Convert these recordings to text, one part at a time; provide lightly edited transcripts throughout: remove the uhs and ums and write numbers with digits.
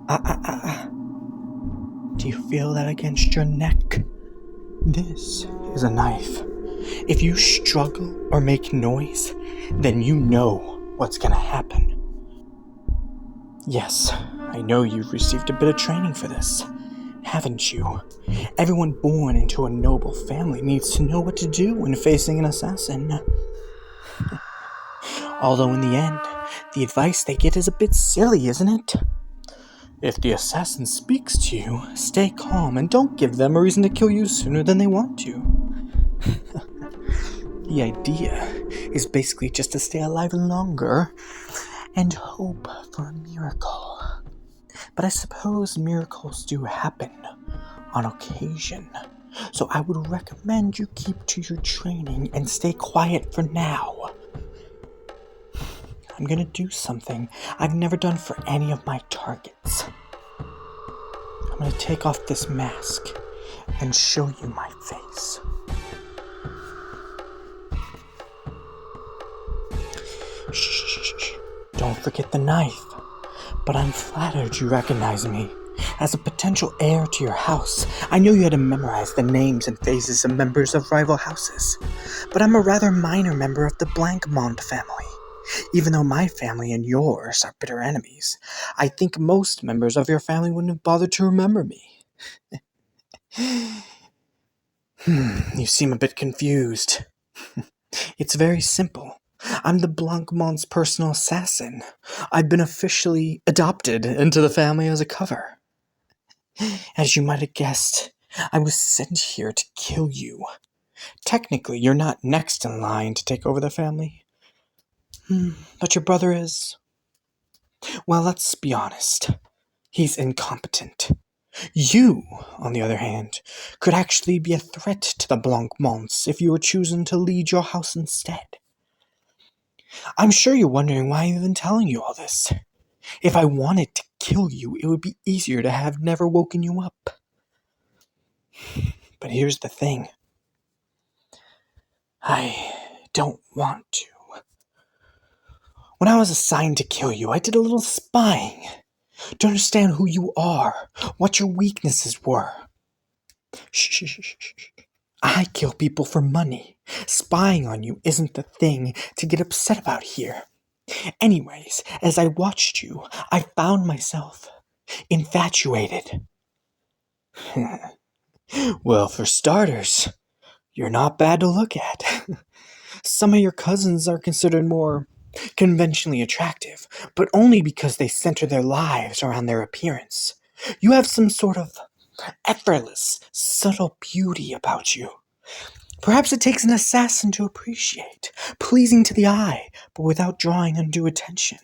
Ah. Do you feel that against your neck? This is a knife. If you struggle or make noise, then you know what's gonna happen. Yes, I know you've received a bit of training for this, haven't you? Everyone born into a noble family needs to know what to do when facing an assassin. Although in the end, the advice they get is a bit silly, isn't it? If the assassin speaks to you, stay calm and don't give them a reason to kill you sooner than they want to. The idea is basically just to stay alive longer and hope for a miracle. But I suppose miracles do happen on occasion, so I would recommend you keep to your training and stay quiet for now. I'm gonna do something I've never done for any of my targets. I'm gonna take off this mask and show you my face. Shh. Don't forget the knife. But I'm flattered you recognize me. As a potential heir to your house, I knew you had to memorize the names and faces of members of rival houses. But I'm a rather minor member of the Blancmont family. Even though my family and yours are bitter enemies, I think most members of your family wouldn't have bothered to remember me. You seem a bit confused. It's very simple. I'm the Blancmont's personal assassin. I've been officially adopted into the family as a cover. As you might have guessed, I was sent here to kill you. Technically, you're not next in line to take over the family. But your brother is. Well, let's be honest. He's incompetent. You, on the other hand, could actually be a threat to the Blancmonts if you were chosen to lead your house instead. I'm sure you're wondering why I've been telling you all this. If I wanted to kill you, it would be easier to have never woken you up. But here's the thing. I don't want to. When I was assigned to kill you, I did a little spying to understand who you are, what your weaknesses were. Shh. I kill people for money. Spying on you isn't the thing to get upset about here. Anyways, as I watched you, I found myself infatuated. Well, for starters, you're not bad to look at. Some of your cousins are considered more conventionally attractive, but only because they center their lives around their appearance. You have some sort of effortless, subtle beauty about you. Perhaps it takes an assassin to appreciate, pleasing to the eye, but without drawing undue attention.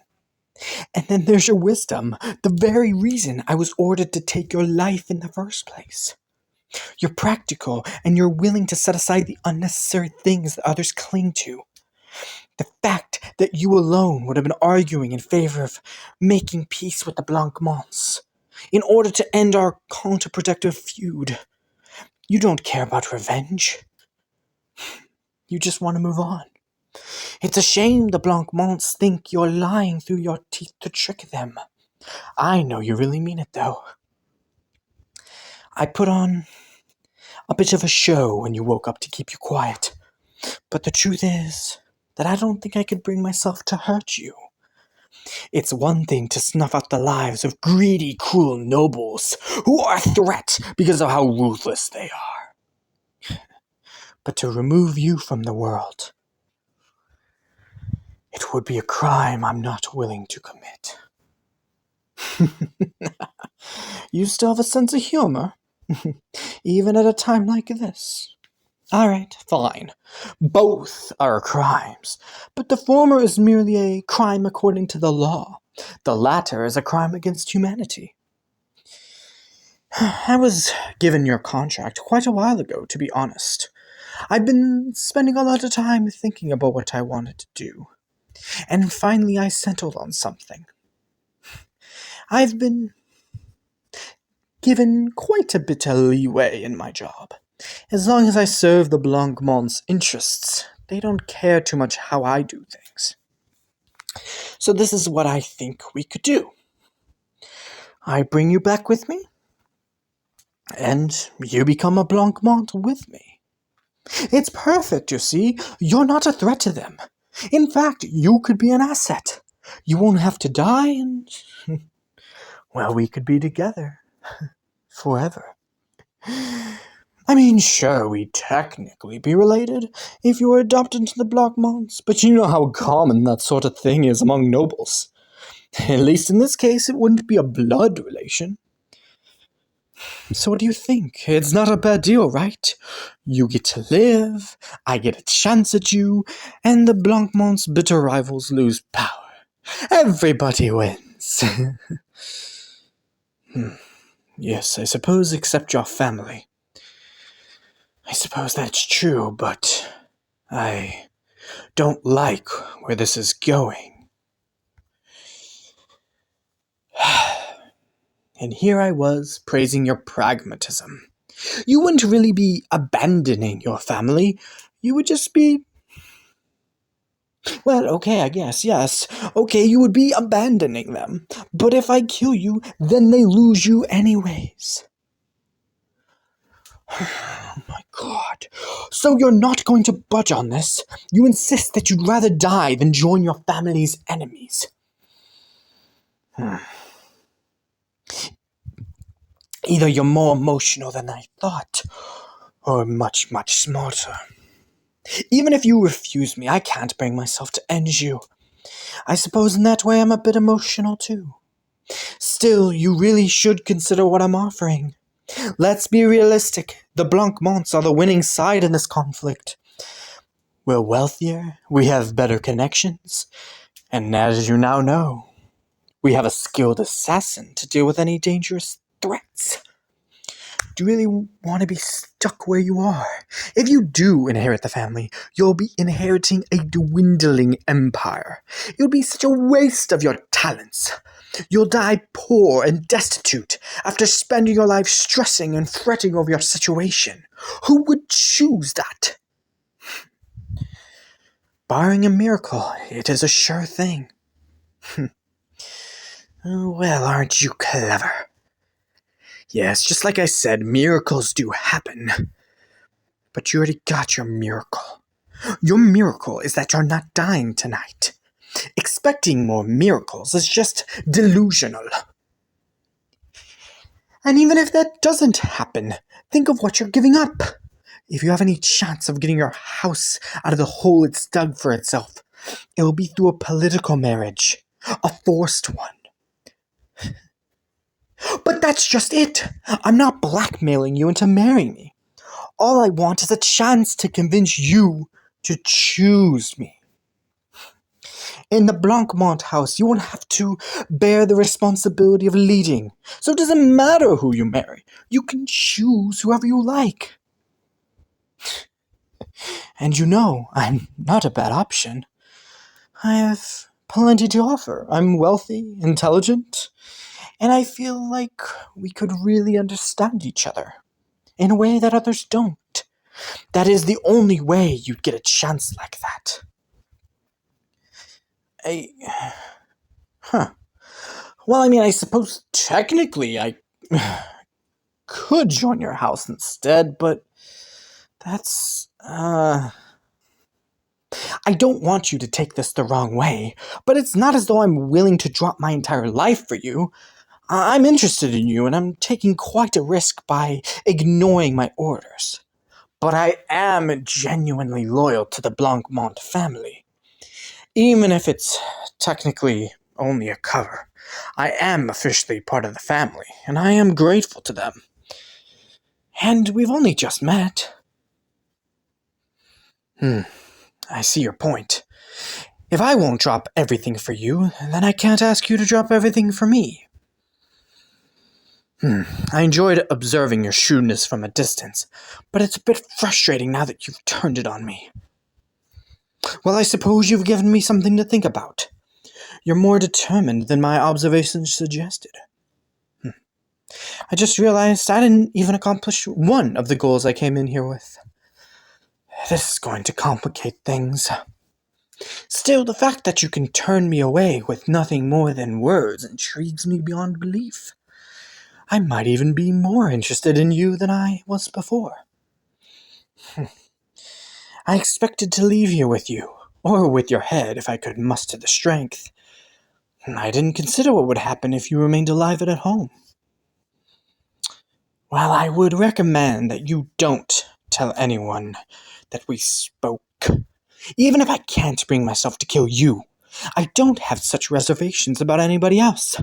And then there's your wisdom, the very reason I was ordered to take your life in the first place. You're practical, and you're willing to set aside the unnecessary things that others cling to. The fact that you alone would have been arguing in favor of making peace with the Blancmonts in order to end our counterproductive feud. You don't care about revenge. You just want to move on. It's a shame the Blancmonts think you're lying through your teeth to trick them. I know you really mean it, though. I put on a bit of a show when you woke up to keep you quiet. But the truth is that I don't think I could bring myself to hurt you. It's one thing to snuff out the lives of greedy, cruel nobles who are a threat because of how ruthless they are. But to remove you from the world, it would be a crime I'm not willing to commit. You still have a sense of humor, even at a time like this. Alright, fine. Both are crimes, but the former is merely a crime according to the law. The latter is a crime against humanity. I was given your contract quite a while ago, to be honest. I've been spending a lot of time thinking about what I wanted to do, and finally I settled on something. I've been given quite a bit of leeway in my job. As long as I serve the Blancmont's interests, they don't care too much how I do things. So this is what I think we could do. I bring you back with me, and you become a Blancmont with me. It's perfect, you see. You're not a threat to them. In fact, you could be an asset. You won't have to die, and, well, we could be together forever. I mean, sure, we'd technically be related if you were adopted into the Blancmonts, but you know how common that sort of thing is among nobles. At least in this case, it wouldn't be a blood relation. So what do you think? It's not a bad deal, right? You get to live, I get a chance at you, and the Blancmont's bitter rivals lose power. Everybody wins. Yes, I suppose except your family. I suppose that's true, but I don't like where this is going. And here I was praising your pragmatism. You wouldn't really be abandoning your family. You would just be... Well, okay, I guess, yes. Okay, you would be abandoning them. But if I kill you, then they lose you anyways. Oh my god. So you're not going to budge on this? You insist that you'd rather die than join your family's enemies. Either you're more emotional than I thought, or much, much smarter. Even if you refuse me, I can't bring myself to end you. I suppose in that way I'm a bit emotional too. Still, you really should consider what I'm offering. Let's be realistic. The Blancmonts are the winning side in this conflict. We're wealthier, we have better connections, and as you now know, we have a skilled assassin to deal with any dangerous threats. Do you really want to be stuck where you are? If you do inherit the family, you'll be inheriting a dwindling empire. It would be such a waste of your talents. You'll die poor and destitute after spending your life stressing and fretting over your situation. Who would choose that? Barring a miracle, it is a sure thing. Well, aren't you clever? Yes, just like I said, miracles do happen. But you already got your miracle. Your miracle is that you're not dying tonight. Expecting more miracles is just delusional. And even if that doesn't happen, think of what you're giving up. If you have any chance of getting your house out of the hole it's dug for itself, it will be through a political marriage. A forced one. But that's just it. I'm not blackmailing you into marrying me. All I want is a chance to convince you to choose me. In the Blancmont house, you won't have to bear the responsibility of leading. So it doesn't matter who you marry. You can choose whoever you like. And you know, I'm not a bad option. I have plenty to offer. I'm wealthy, intelligent, and I feel like we could really understand each other in a way that others don't. That is the only way you'd get a chance like that. Well, I mean, I suppose technically I could join your house instead, but that's, I don't want you to take this the wrong way, but it's not as though I'm willing to drop my entire life for you. I'm interested in you, and I'm taking quite a risk by ignoring my orders. But I am genuinely loyal to the Blancmont family. Even if it's technically only a cover, I am officially part of the family, and I am grateful to them. And we've only just met. I see your point. If I won't drop everything for you, then I can't ask you to drop everything for me. I enjoyed observing your shrewdness from a distance, but it's a bit frustrating now that you've turned it on me. Well, I suppose you've given me something to think about. You're more determined than my observations suggested. I just realized I didn't even accomplish one of the goals I came in here with. This is going to complicate things. Still, the fact that you can turn me away with nothing more than words intrigues me beyond belief. I might even be more interested in you than I was before. I expected to leave here with you, or with your head if I could muster the strength. I didn't consider what would happen if you remained alive and at home. Well, I would recommend that you don't tell anyone that we spoke. Even if I can't bring myself to kill you, I don't have such reservations about anybody else.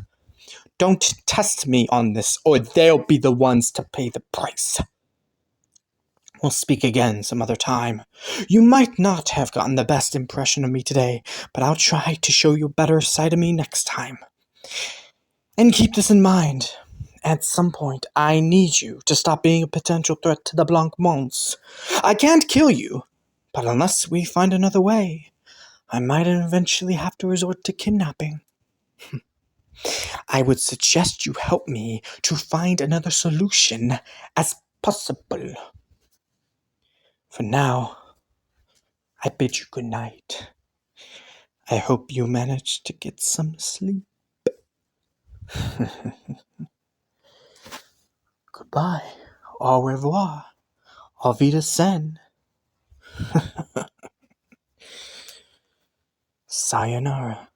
Don't test me on this, or they'll be the ones to pay the price. We'll speak again some other time. You might not have gotten the best impression of me today, but I'll try to show you a better side of me next time. And keep this in mind. At some point, I need you to stop being a potential threat to the Blanc Mons. I can't kill you, but unless we find another way, I might eventually have to resort to kidnapping. I would suggest you help me to find another solution as possible. For now, I bid you good night. I hope you manage to get some sleep. Goodbye. Au revoir. Auf Wiedersehen. Sayonara.